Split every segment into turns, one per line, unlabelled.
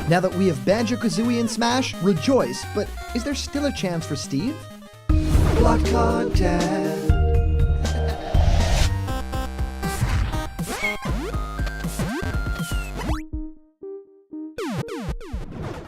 Now that we have banjo-kazooie in Smash, rejoice, but is there still a chance for Steve? Blocked content.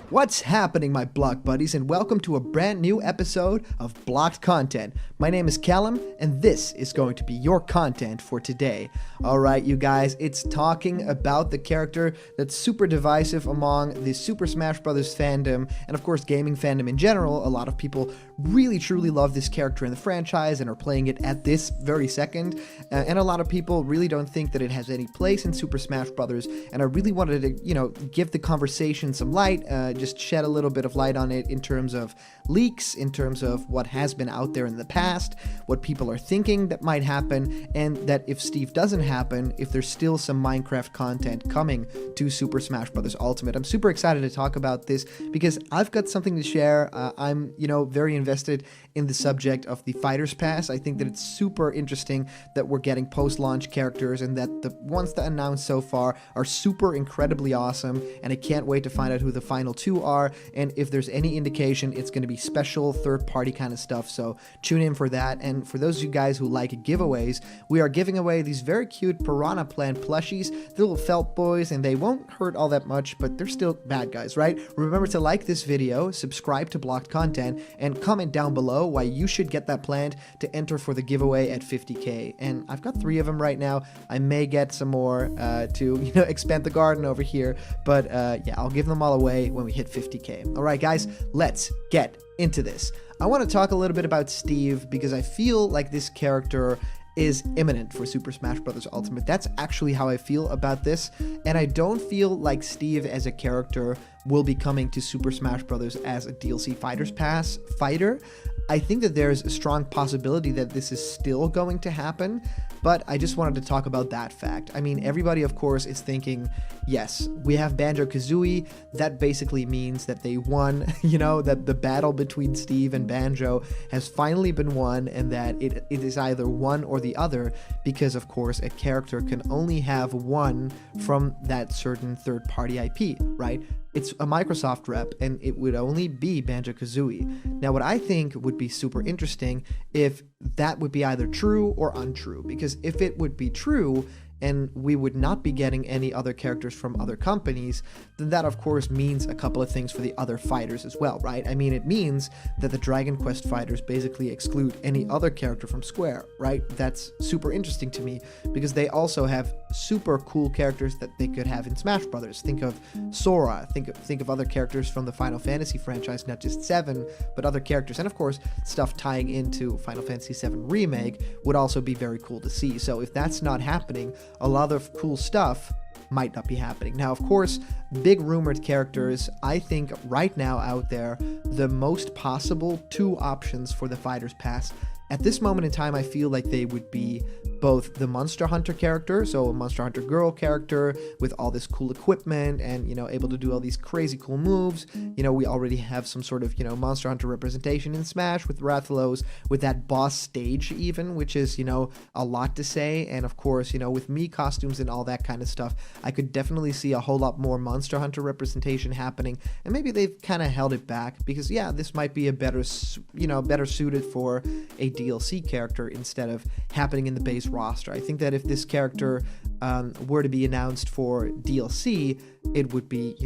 What's happening, my block buddies, and welcome to a brand new episode of Blocked Content. My name is Callum, and this is going to be your content for today. Alright, you guys, it's talking about the character that's super divisive among the Super Smash Bros. Fandom, and of course gaming fandom in general. A lot of people really truly love this character in the franchise and are playing it at this very second, and a lot of people really don't think that it has any place in Super Smash Bros. And I really wanted to, give the conversation some light, just shed a little bit of light on it in terms of leaks, in terms of what has been out there in the past, what people are thinking that might happen, and that if Steve doesn't happen, if there's still some Minecraft content coming to Super Smash Bros. Ultimate. I'm super excited to talk about this because I've got something to share. I'm, very invested in the subject of the Fighters Pass. I think that it's super interesting that we're getting post-launch characters and that the ones that announced so far are super incredibly awesome, and I can't wait to find out who the final two are, and if there's any indication, it's going to be special third-party kind of stuff, so tune in for that. And for those of you guys who like giveaways, we are giving away these very cute Piranha Plant plushies, the little felt boys, and they won't hurt all that much, but they're still bad guys, right? Remember to like this video, subscribe to Blocked Content, and comment down below why you should get that plant to enter for the giveaway at 50k. And I've got 3 of them right now. I may get some more to expand the garden over here, but yeah, I'll give them all away when we hit 50k. All right, guys, let's get into this. I want to talk a little bit about Steve because I feel like this character is imminent for Super Smash Bros. Ultimate. That's actually how I feel about this, and I don't feel like Steve as a character will be coming to Super Smash Bros. As a DLC Fighters Pass fighter. I think that there's a strong possibility that this is still going to happen, but I just wanted to talk about that fact. I mean, everybody, of course, is thinking, yes, we have Banjo-Kazooie. That basically means that they won, that the battle between Steve and Banjo has finally been won, and that it is either one or the other, because, of course, a character can only have one from that certain third-party IP, right? It's a Microsoft rep, and it would only be Banjo-Kazooie. Now, what I think would be super interesting if that would be either true or untrue, because if it would be true, and we would not be getting any other characters from other companies, then that of course means a couple of things for the other fighters as well, right? I mean, it means that the Dragon Quest fighters basically exclude any other character from Square, right? That's super interesting to me because they also have super cool characters that they could have in Smash Brothers. Think of Sora, think of other characters from the Final Fantasy franchise, not just 7, but other characters, and of course stuff tying into Final Fantasy 7 Remake would also be very cool to see. So if that's not happening, a lot of cool stuff might not be happening. Now, of course, big rumored characters, I think right now out there, the most possible 2 options for the Fighters Pass. At this moment in time, I feel like they would be both the Monster Hunter character, so a Monster Hunter girl character with all this cool equipment and, able to do all these crazy cool moves. We already have some sort of, Monster Hunter representation in Smash with Rathalos, with that boss stage even, which is, a lot to say. And of course, with Mii costumes and all that kind of stuff, I could definitely see a whole lot more Monster Hunter representation happening. And maybe they've kind of held it back because, yeah, this might be a better suited for a DLC character instead of happening in the base roster. I think that if this character were to be announced for DLC, it would be,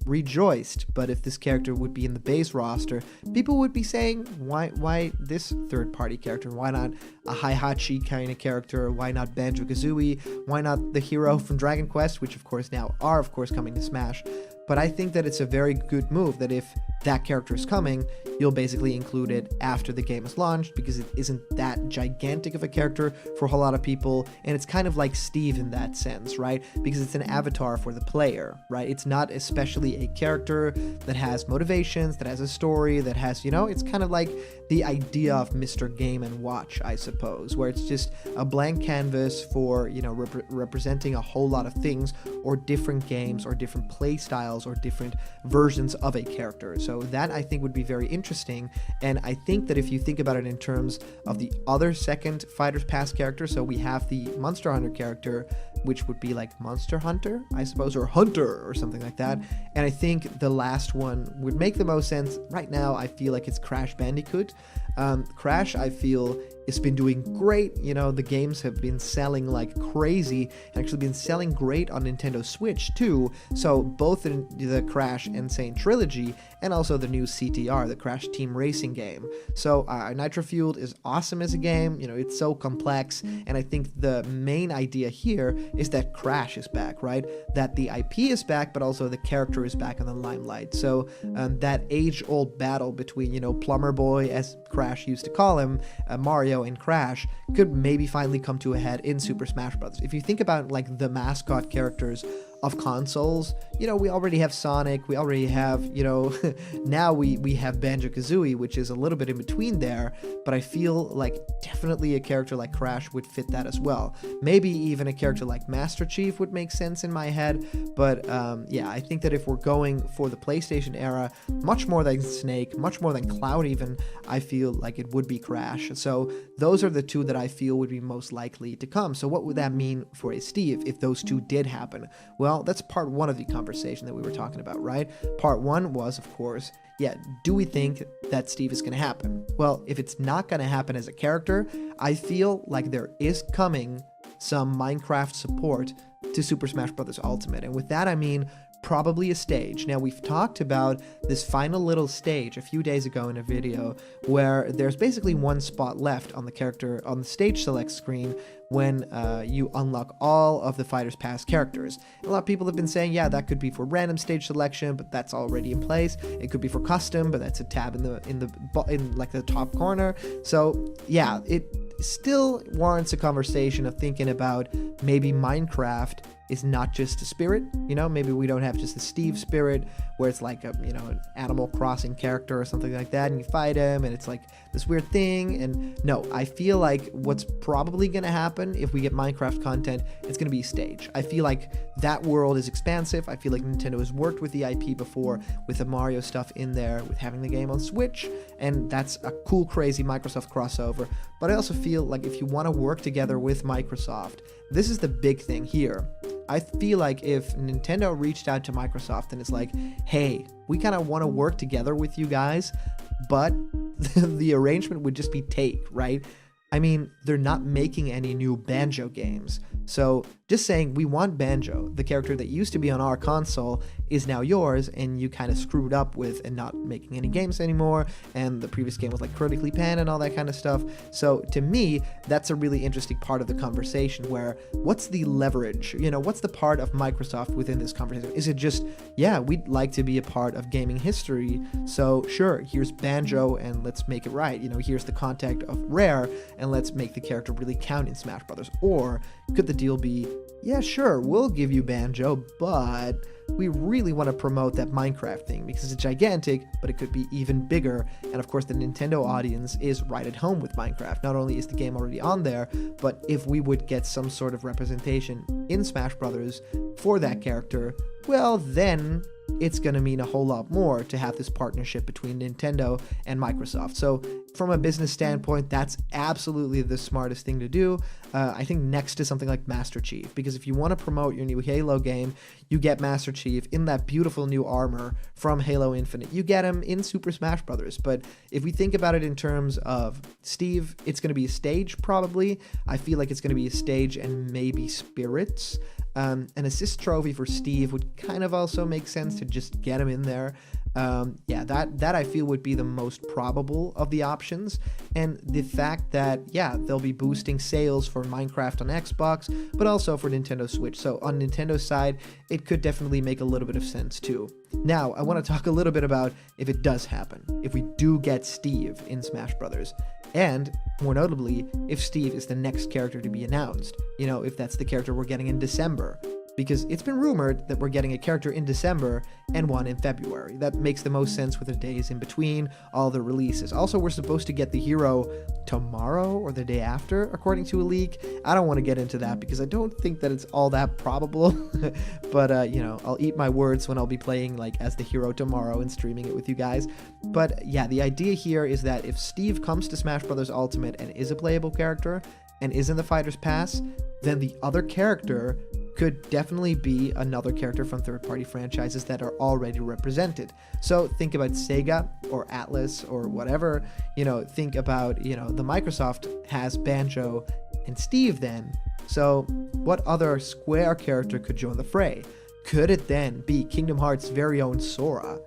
rejoiced. But if this character would be in the base roster, people would be saying, why this third-party character? Why not a Heihachi kind of character? Why not Banjo-Kazooie? Why not the hero from Dragon Quest, which of course now are, of course, coming to Smash? But I think that it's a very good move that if that character is coming, you'll basically include it after the game is launched because it isn't that gigantic of a character for a whole lot of people, and it's kind of like Steve in that sense, right? Because it's an avatar for the player, right? It's not especially a character that has motivations, that has a story, that has, it's kind of like the idea of Mr. Game & Watch, I suppose, where it's just a blank canvas for, representing a whole lot of things or different games or different play styles or different versions of a character. So So that I think would be very interesting. And I think that if you think about it in terms of the other second Fighters Pass character, so we have the Monster Hunter character, which would be like Monster Hunter, I suppose, or Hunter or something like that. And I think the last one would make the most sense. Right now, I feel like it's Crash Bandicoot. Crash, I feel, has been doing great. You know, the games have been selling like crazy, and actually been selling great on Nintendo Switch too. So both the Crash Insane trilogy and also the new CTR, the Crash Team Racing game. So Nitro Fueled is awesome as a game. You know, it's so complex, and I think the main idea here is that Crash is back, right? That the IP is back, but also the character is back in the limelight. So that age-old battle between, you know, Plumber Boy, as Crash used to call him, Mario and Crash, could maybe finally come to a head in Super Smash Bros. If you think about like the mascot characters of consoles, you know, we already have Sonic, we already have, you know, now we have banjo-kazooie, which is a little bit in between there, but I feel like definitely a character like Crash would fit that as well. Maybe even a character like Master Chief would make sense in my head, but yeah, I think that if we're going for the PlayStation era, much more than Snake, much more than Cloud even, I feel like it would be Crash. So those are the two that I feel would be most likely to come. So what would that mean for a Steve if those two did happen? Well, that's part one of the conversation that we were talking about, right? Part one was, of course, yeah, do we think that Steve is going to happen? Well, if it's not going to happen as a character, I feel like there is coming some Minecraft support to Super Smash Bros. Ultimate. And with that, I mean probably a stage. Now, we've talked about this final little stage a few days ago in a video where there's basically one spot left on the character on the stage select screen when you unlock all of the Fighters Pass characters. And a lot of people have been saying, yeah, that could be for random stage selection, but that's already in place. It could be for custom, but that's a tab in like the top corner. So yeah, it still warrants a conversation of thinking about maybe Minecraft is not just a spirit, you know, maybe we don't have just the Steve spirit where it's like a, you know, an Animal Crossing character or something like that, and you fight him and it's like this weird thing. And no, I feel like what's probably going to happen if we get Minecraft content, it's going to be stage. I feel like that world is expansive. I feel like Nintendo has worked with the IP before with the Mario stuff in there, with having the game on Switch, and that's a cool, crazy Microsoft crossover. But I also feel like if you want to work together with Microsoft, this is the big thing here. I feel like if Nintendo reached out to Microsoft and it's like, hey, we kind of want to work together with you guys, but the arrangement would just be take, right? I mean, they're not making any new Banjo games. So just saying, we want Banjo, the character that used to be on our console, is now yours, and you kind of screwed up with and not making any games anymore, and the previous game was like critically panned and all that kind of stuff. So to me, that's a really interesting part of the conversation where what's the leverage? You know, what's the part of Microsoft within this conversation? Is it just, yeah, we'd like to be a part of gaming history, so sure, here's Banjo and let's make it right. You know, here's the contact of Rare and let's make the character really count in Smash Brothers. Or could the deal be, yeah, sure, we'll give you Banjo, but we really want to promote that Minecraft thing because it's gigantic, but it could be even bigger. And of course, the Nintendo audience is right at home with Minecraft. Not only is the game already on there, but if we would get some sort of representation in Smash Brothers for that character, well, then it's going to mean a whole lot more to have this partnership between Nintendo and Microsoft. So from a business standpoint, that's absolutely the smartest thing to do. I think next to something like Master Chief, because if you want to promote your new Halo game, you get Master Chief in that beautiful new armor from Halo Infinite. You get him in Super Smash Brothers. But if we think about it in terms of Steve, it's going to be a stage probably. I feel like it's going to be a stage and maybe spirits. An assist trophy for Steve would kind of also make sense to just get him in there. Yeah, that I feel would be the most probable of the options. And the fact that, yeah, they'll be boosting sales for Minecraft on Xbox, but also for Nintendo Switch. So on Nintendo's side, it could definitely make a little bit of sense too. Now, I want to talk a little bit about if it does happen, if we do get Steve in Smash Brothers. And more notably, if Steve is the next character to be announced, you know, if that's the character we're getting in December, because it's been rumored that we're getting a character in December and one in February. That makes the most sense with the days in between all the releases. Also, we're supposed to get the hero tomorrow or the day after, according to a leak. I don't want to get into that because I don't think that it's all that probable, but you know, I'll eat my words when I'll be playing like as the hero tomorrow and streaming it with you guys. But yeah, the idea here is that if Steve comes to Smash Bros. Ultimate and is a playable character and is in the Fighter's Pass, then the other character could definitely be another character from third-party franchises that are already represented. So think about Sega or Atlas or whatever, you know, think about, you know, the Microsoft has Banjo and Steve then. So what other Square character could join the fray? Could it then be Kingdom Hearts' very own Sora?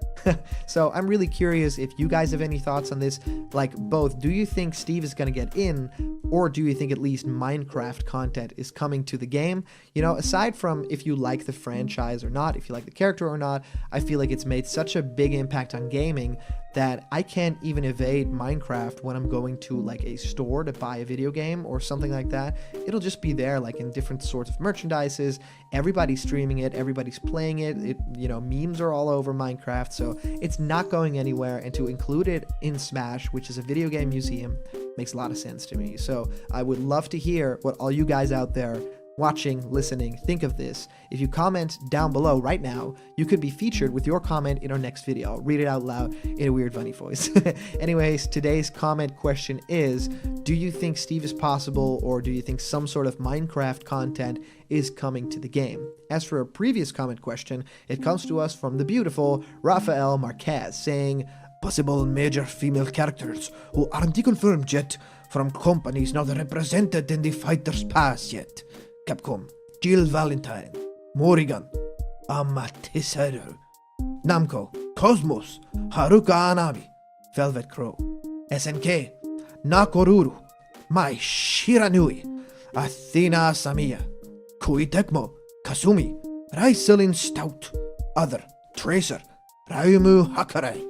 So I'm really curious if you guys have any thoughts on this. Like, both, do you think Steve is going to get in, or do you think at least Minecraft content is coming to the game? You know, aside from if you like the franchise or not, if you like the character or not, I feel like it's made such a big impact on gaming that I can't even evade Minecraft when I'm going to like a store to buy a video game or something like that. It'll just be there, like in different sorts of merchandises. Everybody's streaming it, everybody's playing it. You know, memes are all over Minecraft, so it's not going anywhere. And to include it in Smash, which is a video game museum, makes a lot of sense to me. So I would love to hear what all you guys out there watching, listening, think of this. If you comment down below right now, you could be featured with your comment in our next video. I'll read it out loud in a weird funny voice. Anyways, today's comment question is, do you think Steve is possible, or do you think some sort of Minecraft content is coming to the game? As for a previous comment question, it comes to us from the beautiful Rafael Marquez saying, possible major female characters who aren't confirmed yet from companies not represented in the Fighter's Pass yet. Capcom, Jill Valentine, Morrigan, Amaterasu, Namco, Cosmos, Haruka Anabi, Velvet Crow, SNK, Nakoruru, Mai Shiranui, Athena Samiya, Koei Tecmo, Kasumi, Raiselin Stout, Other, Tracer, Ryumu Hakurai.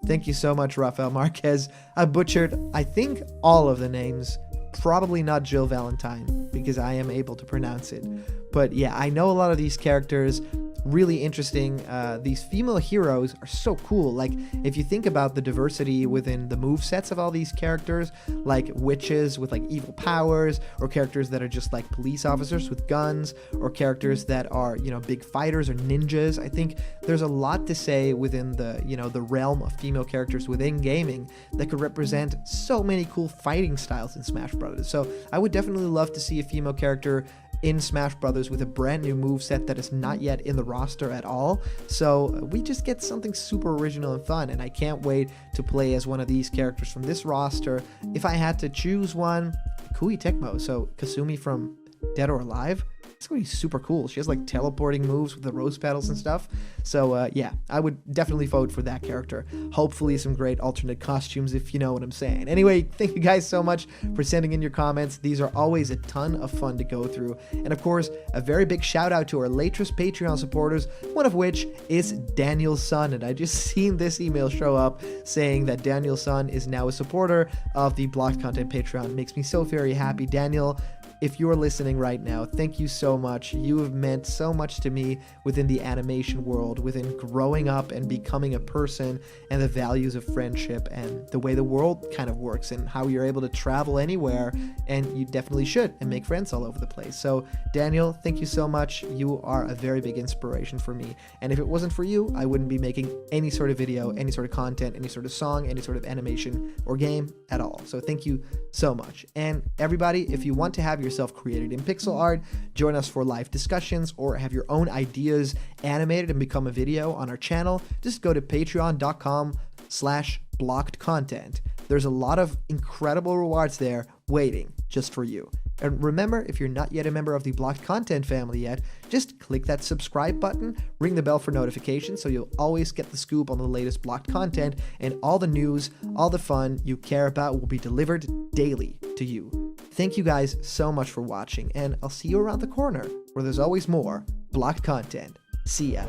Thank you so much, Rafael Marquez. I butchered, I think, all of the names. Probably not Jill Valentine, because I am able to pronounce it. But yeah, I know a lot of these characters. Really interesting. These female heroes are so cool. Like, if you think about the diversity within the movesets of all these characters, like witches with like evil powers, or characters that are just like police officers with guns, or characters that are, you know, big fighters or ninjas. I think there's a lot to say within the, you know, the realm of female characters within gaming that could represent so many cool fighting styles in Smash Bros. So I would definitely love to see a female character in Smash Brothers with a brand new moveset that is not yet in the roster at all. So we just get something super original and fun, and I can't wait to play as one of these characters from this roster. If I had to choose one, Koei Tecmo, so Kasumi from Dead or Alive. It's going to be super cool. She has like teleporting moves with the rose petals and stuff. So yeah, I would definitely vote for that character. Hopefully some great alternate costumes, if you know what I'm saying. Anyway, thank you guys so much for sending in your comments. These are always a ton of fun to go through. And of course, a very big shout out to our latest Patreon supporters, one of which is Daniel's son. And I just seen this email show up saying that Daniel's son is now a supporter of the Blocked Content Patreon. It makes me so very happy. Daniel, if you're listening right now, thank you so much. You have meant so much to me within the animation world, within growing up and becoming a person, and the values of friendship and the way the world kind of works and how you're able to travel anywhere, and you definitely should, and make friends all over the place. So Daniel, thank you so much. You are a very big inspiration for me. And if it wasn't for you, I wouldn't be making any sort of video, any sort of content, any sort of song, any sort of animation or game at all. So thank you so much. And everybody, if you want to have yourself created in pixel art, join us for live discussions, or have your own ideas animated and become a video on our channel, just go to patreon.com/blockedcontent. There's a lot of incredible rewards there waiting just for you. And remember, if you're not yet a member of the Blocked Content family yet, just click that subscribe button, ring the bell for notifications so you'll always get the scoop on the latest Blocked content, and all the news, all the fun you care about will be delivered daily to you. Thank you guys so much for watching, and I'll see you around the corner where there's always more Blocked content. See ya.